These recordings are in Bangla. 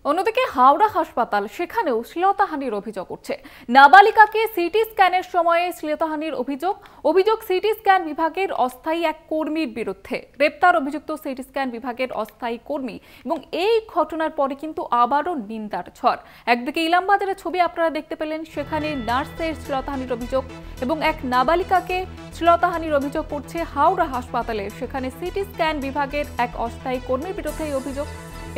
অন্যদিকে হাওড়া হাসপাতাল সেখানেও শ্লীলতাহানির অভিযোগ উঠছে। নাবালিকাকে সিটি স্ক্যানের সময়ে শ্লীলতাহানির অভিযোগ সিটি স্ক্যান বিভাগের অস্থায়ী এক কর্মীর বিরুদ্ধে। গ্রেপ্তার অভিযুক্ত সিটি স্ক্যান বিভাগের অস্থায়ী কর্মী এবং এই ঘটনার পরে কিন্তু আবারও নিন্দার ঝড়। একদিকে ইলামবাজারের ছবি আপনারা দেখতে পেলেন, সেখানে নার্সের শ্লীলতাহানির অভিযোগ এবং এক নাবালিকাকে শ্লীলতাহানির অভিযোগ করছে হাওড়া হাসপাতালে। সেখানে সিটি স্ক্যান বিভাগের এক অস্থায়ী কর্মীর বিরুদ্ধে এই অভিযোগ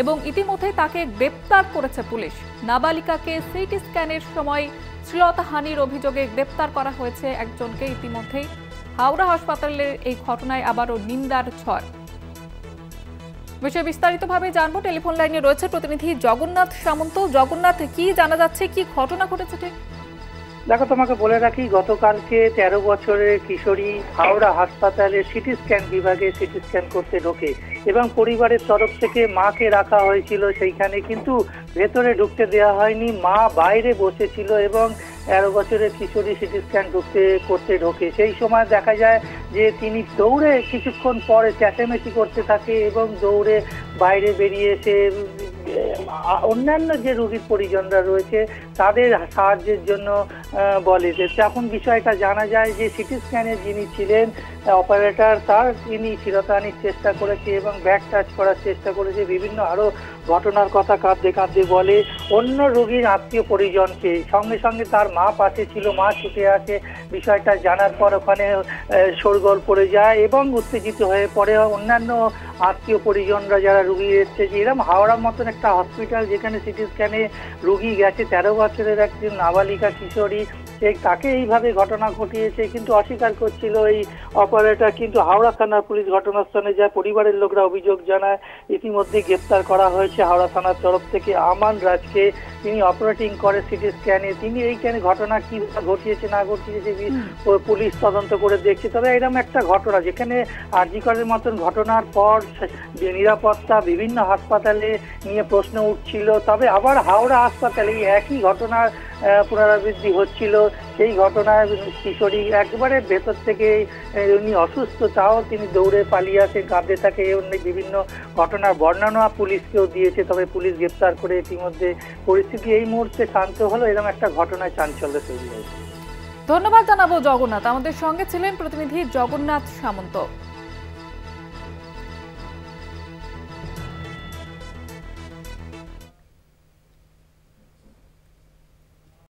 এবং ইতিমধ্যে তাকে গ্রেপ্তার করেছে পুলিশ। নাবালিকাকে সিটি স্ক্যানের সময় শ্লীলতাহানির অভিযোগে গ্রেপ্তার করা হয়েছে একজনকে ইতিমধ্যেই। হাওড়া হাসপাতালের এই ঘটনায় আবারও নিন্দার ঝড়। বিষয়ে বিস্তারিতভাবে জানবো, টেলিফোন লাইনে রয়েছে প্রতিনিধি জগন্নাথ সামন্ত। জগন্নাথ, কি জানা যাচ্ছে, কি ঘটনা ঘটেছে ঠিক? দেখো, তোমাকে বলে রাখি, গতকালকে 13 বছরের কিশোরী হাওড়া হাসপাতালে সিটি স্ক্যান বিভাগে সিটি স্ক্যান করতে ঢোকে এবং পরিবারের তরফ থেকে মাকে রাখা হয়েছিল সেইখানে, কিন্তু ভেতরে ঢুকতে দেওয়া হয়নি। মা বাইরে বসেছিল এবং 13 বছরের কিশোরী সিটি স্ক্যান করতে ঢোকে। সেই সময় দেখা যায় যে তিনি দৌড়ে কিছুক্ষণ পরে চেঁচামেচি করতে থাকে এবং দৌড়ে বাইরে বেরিয়ে এসে অন্যান্য যে রোগীর পরিজনরা রয়েছে তাদের সাহায্যের জন্য বলে। যে তখন বিষয়টা জানা যায় যে সিটি স্ক্যানের যিনি ছিলেন অপারেটর, তিনি শ্লীলতাহানির চেষ্টা করেছে এবং ব্যাগ টাচ করার চেষ্টা করেছে। বিভিন্ন আরও ঘটনার কথা কাঁদতে কাঁদতে বলে অন্য রোগীর আত্মীয় পরিজনকে। সঙ্গে সঙ্গে তার মা পাশে ছিল, মা ছুটে আসে। বিষয়টা জানার পর ওখানে শোরগোল পড়ে যায় এবং উত্তেজিত হয়ে পড়ে অন্যান্য আত্মীয় পরিজনরা, যারা রুগী এসছে। যে এরকম হাওড়ার মতন একটা হসপিটাল যেখানে সিটি স্ক্যানে রুগী গেছে, 13 বছরের একজন নাবালিকা কিশোরী, তাকে এইভাবে ঘটনা ঘটিয়েছে, কিন্তু অস্বীকার করছিল এই অপারেটর। কিন্তু হাওড়া থানার পুলিশ ঘটনাস্থলে যায়, পরিবারের লোকরা অভিযোগ জানায়। ইতিমধ্যে গ্রেপ্তার করা হয়েছে হাওড়া থানার তরফ থেকে আমান রাজকে। তিনি অপারেটিং করে সিটি স্ক্যানে। তিনি এইখানে ঘটনা কি ঘটিয়েছে না ঘটিয়েছে পুলিশ তদন্ত করে দেখছে। তবে এরকম একটা ঘটনা যেখানে আরজি করের মতন ঘটনার পর নিরাপত্তা বিভিন্ন হাসপাতালে নিয়ে প্রশ্ন উঠছিল, তবে আবার হাওড়া হাসপাতালে একই ঘটনার পুনরাবৃত্তি হচ্ছিল। সেই ঘটনায় কিশোরী একবারে ভেতর থেকে উনি অসুস্থ, তাও তিনি দৌড়ে পালিয়ে আসে, কাঁদতে থাকে। বিভিন্ন ঘটনার বর্ণনা পুলিশকেও দিয়েছে। তবে পুলিশ গ্রেপ্তার করে ইতিমধ্যে পরিস্থিতি এই মুহূর্তে শান্ত হলো। এরকম একটা ঘটনায় চাঞ্চল্য তৈরি হয়েছে। ধন্যবাদ জানাবো জগন্নাথ। আমাদের সঙ্গে ছিলেন প্রতিনিধি জগন্নাথ সামন্ত।